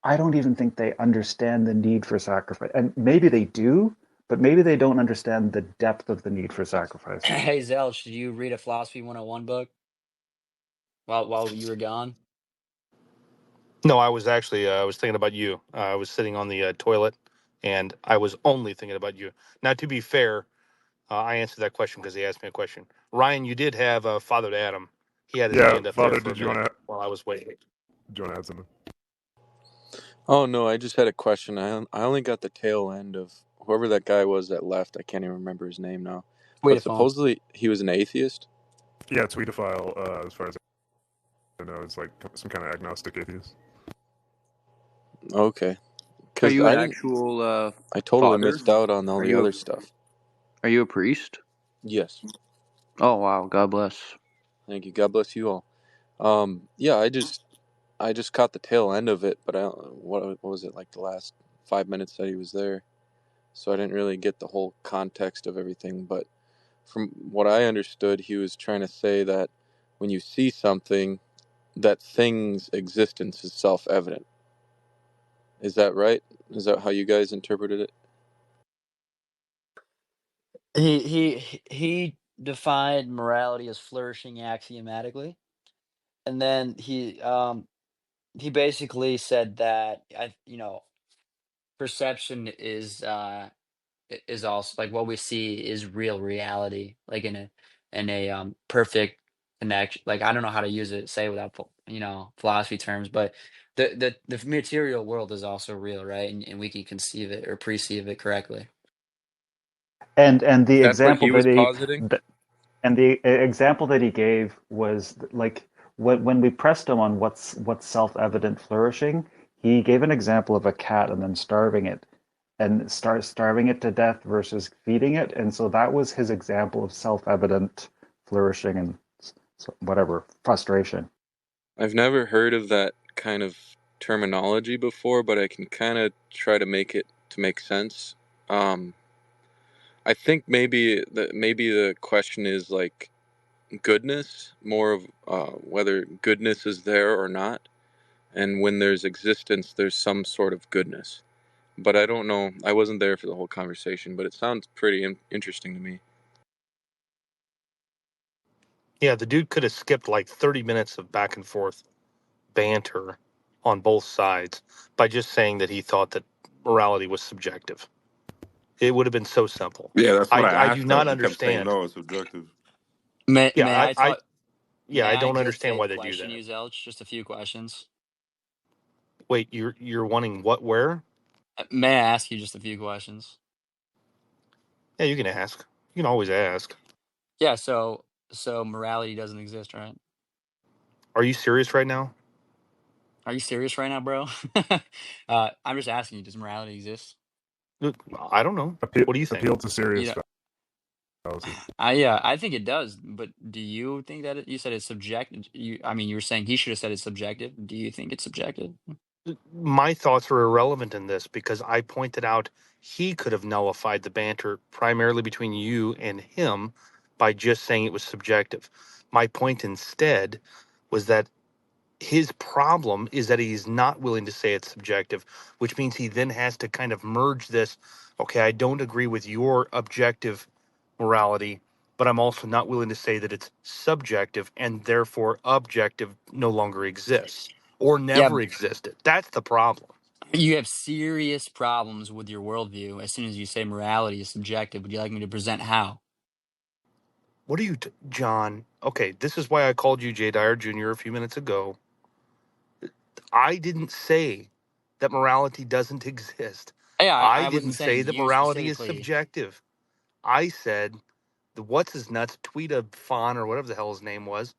I don't even think they understand the need for sacrifice. And maybe they do, but maybe they don't understand the depth of the need for sacrifice. Hey Zelch, did you read a Philosophy 101 book while you were gone? No, I was actually I was thinking about you. I was sitting on the toilet, and I was only thinking about you. Now, to be fair, I answered that question because he asked me a question. Ryan, you did have Father Adam. He had his hand up there Father, for a minute while I was waiting. Do you want to add something? Oh no, I just had a question. I only got the tail end of whoever that guy was that left. I can't even remember his name now. But supposedly he was an atheist. Yeah, Tweetophile, as far as I know, is like some kind of agnostic atheist. Okay. Are you an actual I totally father? missed out on all the other stuff. Are you a priest? Yes. Oh wow, God bless. Thank you. God bless you all. Yeah, I just caught the tail end of it, but what was it, like the last 5 minutes that he was there? So I didn't really get the whole context of everything, but from what I understood, he was trying to say that when you see something, that thing's existence is self-evident. Is that right? Is that how you guys interpreted it? He defined morality as flourishing axiomatically, and then he basically said that perception is also like what we see is real reality, like in a perfect connection. Like I don't know how to say without philosophy terms, but the material world is also real, right? And we can conceive it or perceive it correctly. And the That's what example he was that positing? he gave was like when we pressed him on what's self-evident flourishing, he gave an example of a cat and then starving it and starving it to death versus feeding it. And so that was his example of self-evident flourishing and whatever frustration. I've never heard of that kind of terminology before, but I can kind of try to make it to make sense. I think maybe the question is like goodness, more of whether goodness is there or not, and when there's existence, there's some sort of goodness. But I don't know. I wasn't there for the whole conversation, but it sounds pretty interesting to me. Yeah, the dude could have skipped like 30 minutes of back and forth banter on both sides by just saying that he thought that morality was subjective. It would have been so simple. Yeah, that's what I I do asked him. not He kept saying, understand. no, it's subjective. May Yeah, may I talk? I May I don't just understand say why they do question that. you, Zelch? Just a few questions. Wait, you're wanting what? Where? May I ask you just a few questions? Yeah, you can ask. You can always ask. Yeah. So morality doesn't exist, right? Are you serious right now? Are you serious right now, bro? I'm just asking you. Does morality exist? I don't know. What do you think? Appeal to serious You know, fallacy. I think it does. But do you think that you said it's subjective? You were saying he should have said it's subjective. Do you think it's subjective? My thoughts are irrelevant in this because I pointed out he could have nullified the banter primarily between you and him by just saying it was subjective. My point instead was that his problem is that he's not willing to say it's subjective, which means he then has to kind of merge this. Okay, I don't agree with your objective morality, but I'm also not willing to say that it's subjective, and therefore objective no longer exists or Yeah, never existed. That's the problem. you have serious problems with your worldview as soon as you say morality is subjective. Would you like me to present how? What are you, John? Okay, this is why I called you Jay Dyer Jr. a few minutes ago. I didn't say that morality doesn't exist. Hey, I I didn't wasn't saying say that you morality is specifically. subjective. I said the what's his nuts tweet of Fawn or whatever the hell his name was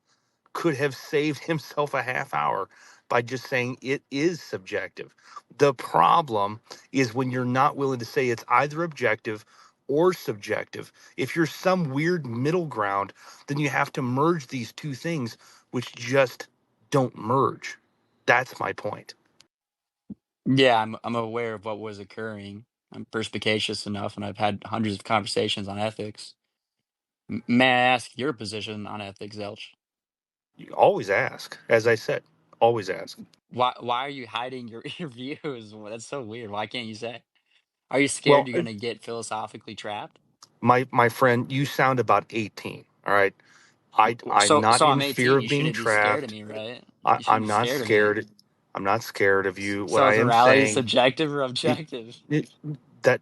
could have saved himself a half hour by just saying it is subjective. The problem is when you're not willing to say it's either objective or subjective. If you're some weird middle ground, then you have to merge these two things, which just don't merge. That's my point. Yeah, I'm aware of what was occurring. I'm perspicacious enough, and I've had hundreds of conversations on ethics. May I ask your position on ethics, Zelch? You always ask, as I said, always ask. Why are you hiding your, your views? Well, that's so weird. Why can't you say? Are you scared Well, you're gonna get philosophically trapped? my friend, you sound about 18. All right. I'm not So in I'm fear 18. of You being shouldn't be scared of trapped. me, right? You shouldn't I'm be not scared of me. scared. I'm not scared of you. What So I is am morality saying, subjective or it, objective?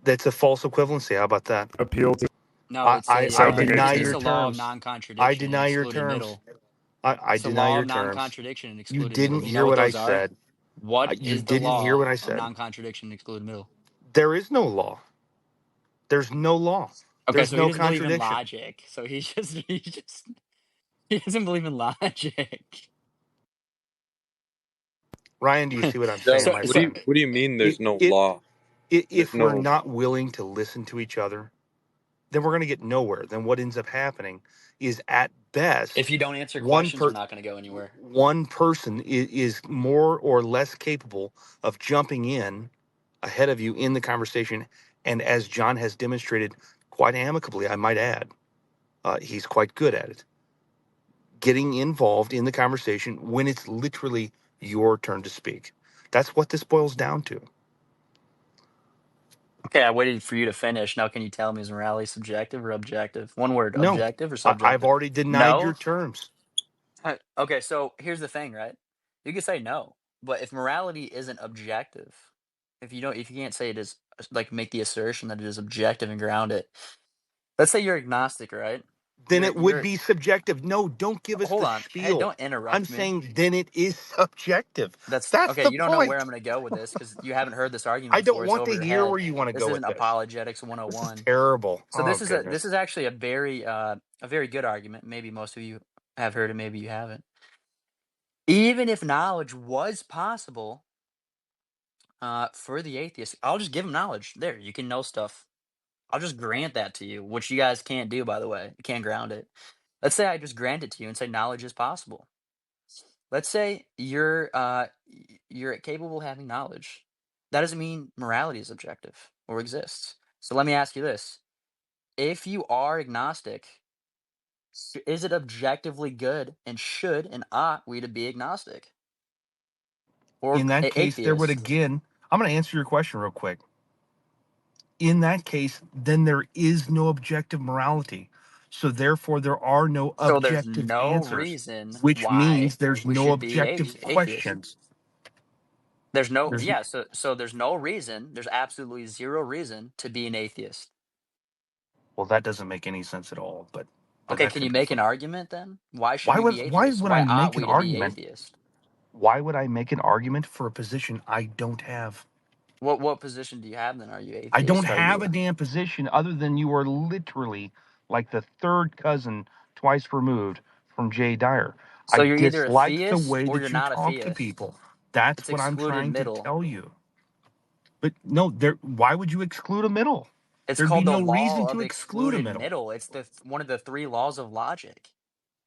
that's a false equivalency. How about that? Appeal to No, it's a I sounding deny it's your a 18. law of terms. I non-contradiction and deny your excluded terms. middle. I It's a deny law your of terms. non-contradiction and You excluded middle. didn't Do you know hear what what I those are? said. What You is the didn't hear what law I of said. non-contradiction and excluded middle? There is no law. There's no law. Okay, There's so he no doesn't believe in contradiction. logic. So he doesn't believe in logic. Ryan, do you see what I'm saying, Zelch, So my so friend? what do you mean? It, There's no it, law. There's if we're no. not willing to listen to each other, then we're going to get nowhere. Then what ends up happening is at if best you don't answer one questions, we're per not going to go anywhere. one person is more or less capable of jumping in ahead of you in the conversation, and as John has demonstrated quite amicably, I might add, he's quite good at it, getting involved in the conversation when it's literally your turn to speak. That's what this boils down to. Okay, I waited for you to finish. Now, can you tell me is morality subjective or objective? One word, No, objective or I've subjective? already denied your No. terms. Okay, so here's the thing, right? You can say no, but if morality isn't objective, if you can't say it is like make the assertion that it is objective and ground it. Let's say you're agnostic, right? Then it would You're be subjective. No, don't give us hold the on. Hey, spiel. don't I'm interrupt me. saying then it is subjective. That's That's okay. the You don't know where I'm point. going to go with this because you haven't heard this argument I don't before. It's want over to your hear head. where you want to This go with isn't this. apologetics This is 101. terrible. So Oh, this goodness. is actually a very good argument. Maybe most of you have heard it, maybe you haven't. Even if knowledge was possible for the atheist, I'll just give him knowledge. There, you can know stuff. I'll just grant that to you, which you guys can't do, by the way. You can't ground it. Let's say I just grant it to you and say knowledge is possible. Let's say you're capable of having knowledge. That doesn't mean morality is objective or exists. So let me ask you this: if you are agnostic, is it objectively good and should and ought we to be agnostic or In that case, there would atheist? again, I'm going to answer your question real quick. In that case, then there is no objective morality. So therefore, there are no So there's objective no answers, reason which why means there's we no should be objective atheist. questions. There's no There's yeah. So there's no reason. There's absolutely zero reason to be an atheist. well, that doesn't make any sense at all. But Okay, that's can a you make an different. argument then? Why should we be Why atheists? would Why I ought make an we to be argument? atheist? Why would I make an argument for a position I don't have? What position do you have then? Are you I don't atheist? Are have you a damn position other than you are literally like the third cousin twice removed from Jay Dyer. so I you're either a dislike the theist way or you're that you not a talk to theist? people. That's It's what I'm excluded trying to middle. tell you. But no, there. Why would you exclude a middle? It's There'd be called the no reason law of to exclude a excluded middle. middle. It's the one of the three laws of logic.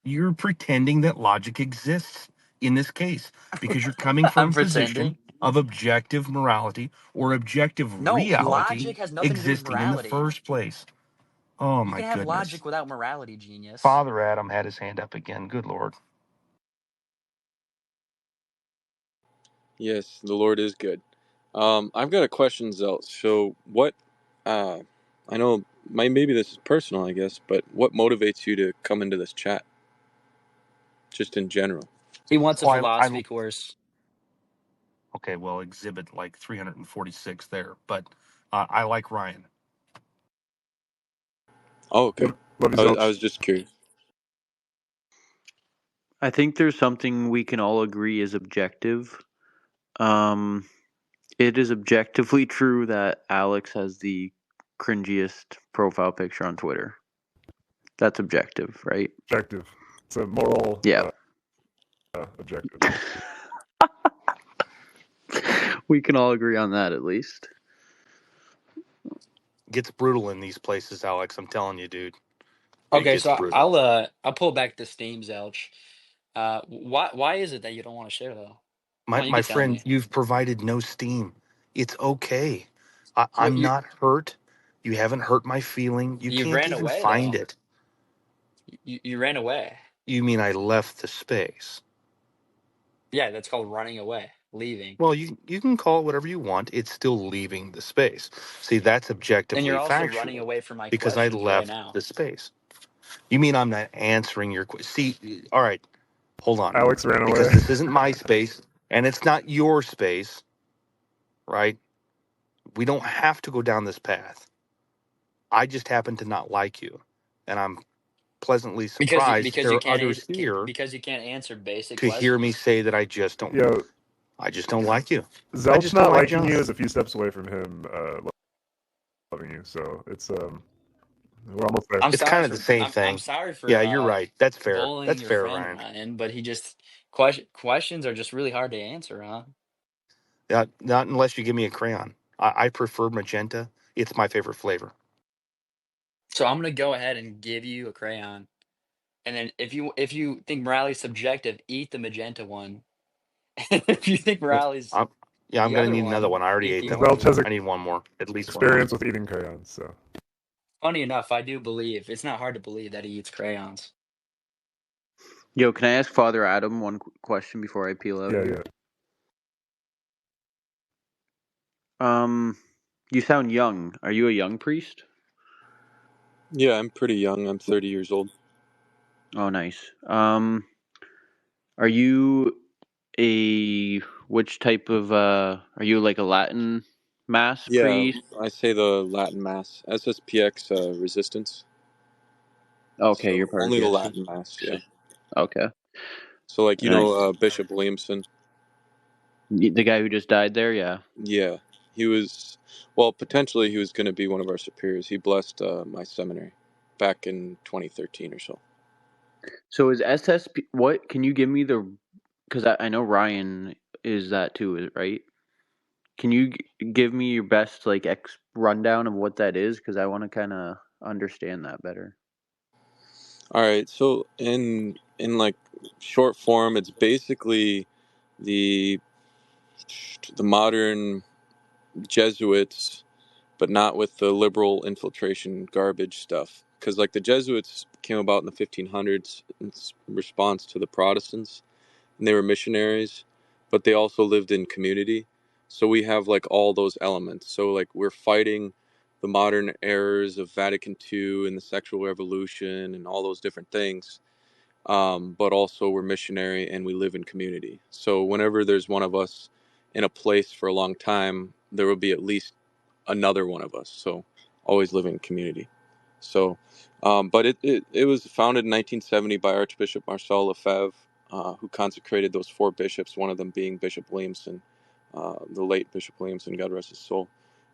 You're pretending that logic exists in this case because you're coming from I'm a position pretending. of objective morality or objective No, reality logic has nothing to do with existing in the morality. first place. Oh You my can have goodness. logic without morality, genius. Father Adam had his hand up again. Good Lord. Yes, the Lord is good. I've got a question, Zelt. So, what? I know, maybe this is personal, I guess, but what motivates you to come into this chat, just in general? He wants a Well, philosophy course. okay, well, exhibit like 346 there, but I like Ryan. Oh, okay. Love you, I Zilch. was just curious. I think there's something we can all agree is objective. It is objectively true that Alex has the cringiest profile picture on Twitter. That's objective, right? Objective. It's a moral Yeah. objective. We can all agree on that at least. Gets brutal in these places, Alex. I'm telling you, dude. It Okay, gets so brutal. I'll pull back the steam, Zelch. Why is it that you don't want to share though? Why don't you My could tell friend, me? you've provided no steam. It's okay. So I'm not hurt. You haven't hurt my feeling. You you can't ran even away find though. it. You ran away. You mean I left the space? Yeah, that's called running away, leaving. Well, you can call it whatever you want. It's still leaving the space. See, that's And you're objectively also running factual away from my because I questions right left now. the space. You mean I'm not answering your question? See, all right, hold on. Alex ran away. Because this isn't my space and it's not your space, right? We don't have to go down this path. I just happen to not like you, and I'm pleasantly surprised there are others here because you can't answer basic to hear me questions. say that I just don't like you. I Zelch just don't not like liking John. you is a few steps away from him loving you. So it's we're almost there. It's kind of the same thing. I'm sorry for Yeah, you're right. That's fair. bullying That's your fair, friend Ryan. Ryan, but he just questions are just really hard to answer, huh? Not unless you give me a crayon. I prefer magenta. It's my favorite flavor. So I'm gonna go ahead and give you a crayon, and then if you think morality's subjective, eat the magenta one. If you think morality's I'm the gonna other need another one, one. I already eat ate the that orange Zelch one. has one. I need one more. At least one more. experience with eating crayons. So Funny enough, I do believe it's not hard to believe that he eats crayons. Yo, can I ask Father Adam one question before I peel out here? Yeah. You sound young. Are you a young priest? Yeah, I'm pretty young. I'm 30 years old. Oh, nice. Are you which type of are you like a Latin mass Yeah, priest? I say the Latin Mass. SSPX Resistance. Okay, So you're part of only the the Latin Mass, yeah. Okay. So like Nice. Bishop Williamson. The guy who just died there, yeah. Yeah, he was. Potentially he was going to be one of our superiors. He blessed my seminary back in 2013 or so. So is SSP what? Can you give me because I know Ryan is that too, right? Can you give me your best like rundown of what that is? Because I want to kind of understand that better. All right, so in like short form, it's basically the modern Jesuits, but not with the liberal infiltration garbage stuff. Because like the Jesuits came about in the 1500s in response to the Protestants, and they were missionaries, but they also lived in community. So we have like all those elements. So like we're fighting the modern errors of Vatican II and the sexual revolution and all those different things. But also we're missionary and we live in community. So whenever there's one of us in a place for a long time, there will be at least another one of us. So always living in community. So, but it was founded in 1970 by Archbishop Marcel Lefebvre, who consecrated those four bishops, one of them being Bishop Williamson, the late Bishop Williamson, God rest his soul.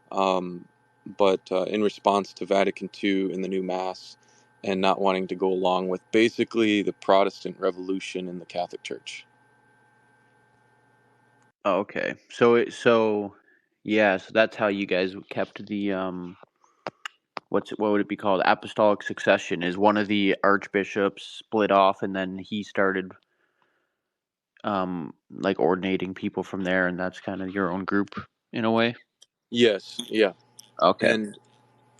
But in response to Vatican II and the new Mass, and not wanting to go along with basically the Protestant Revolution in the Catholic Church. Okay, so that's how you guys kept the what would it be called? Apostolic succession. Is one of the archbishops split off, and then he started like ordinating people from there, and that's kind of your own group in a way. Yes, yeah. Okay. And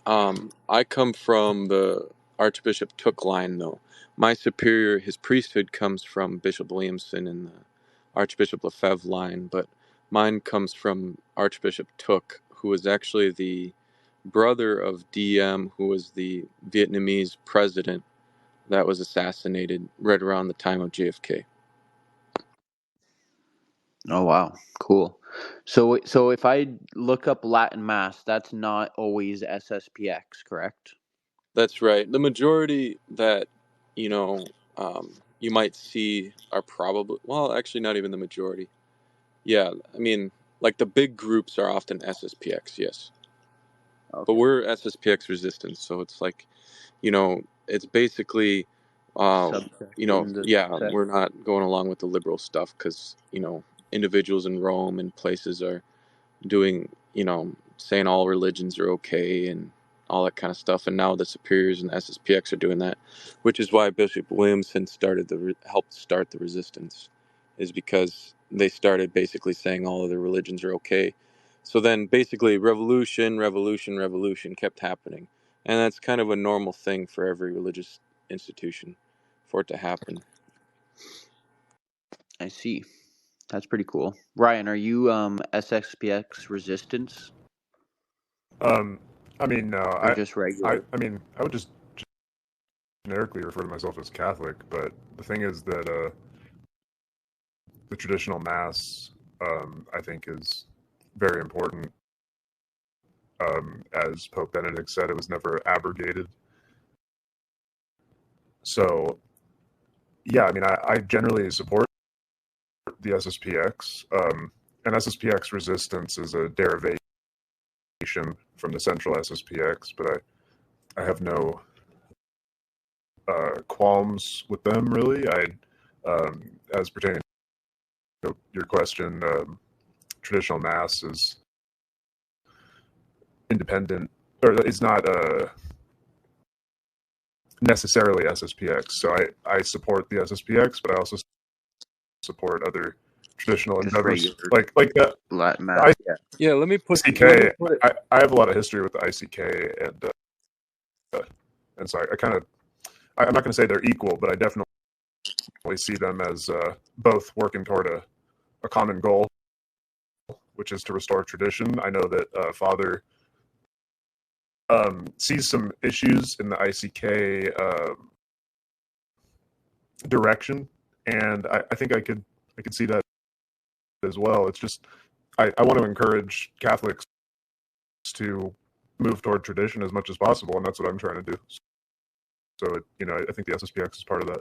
I come from the Archbishop Took line, though. My superior, his priesthood comes from Bishop Williamson and the Archbishop Lefebvre line, but Mine comes from Archbishop Took, who was actually the brother of Diem, who was the Vietnamese president that was assassinated right around the time of JFK. Oh wow, cool. So if I look up Latin Mass, that's not always SSPX, correct? That's right. The majority that you know you might see are probably, well, actually not even the majority. Yeah, I mean, like the big groups are often SSPX, yes. Okay. But we're SSPX resistance, so it's like, it's basically, Subsections of yeah, sect. we're not going along with the liberal stuff because, individuals in Rome and places are doing, saying all religions are okay and all that kind of stuff. And now the superiors and the SSPX are doing that, which is why Bishop Williamson helped start the resistance, is because they started basically saying all of the religions are okay. So then basically revolution kept happening. And that's kind of a normal thing for every religious institution for it to happen. I see. That's pretty cool. Ryan, are you SSPX resistance I mean, no, or just regular? I mean, I would just generically refer to myself as Catholic, but the thing is that the traditional mass, I think, is very important. As Pope Benedict said, it was never abrogated. So, yeah, I mean, I generally support the SSPX. And SSPX resistance is a derivation from the central SSPX, but I have no qualms with them, really. As pertaining to your question, traditional mass is independent, or it's not necessarily SSPX. So I support the SSPX, but I also support other traditional Just endeavors regular like that. Latin Mass. Yeah, let me put ICK. it. I have a lot of history with the ICK, and so I kind of, I'm not going to say they're equal, but I definitely see them as both working toward a common goal, which is to restore tradition. I know that Father sees some issues in the ICK direction, and I think I could see that as well. It's just I want to encourage Catholics to move toward tradition as much as possible, and that's what I'm trying to do. So I think the SSPX is part of that.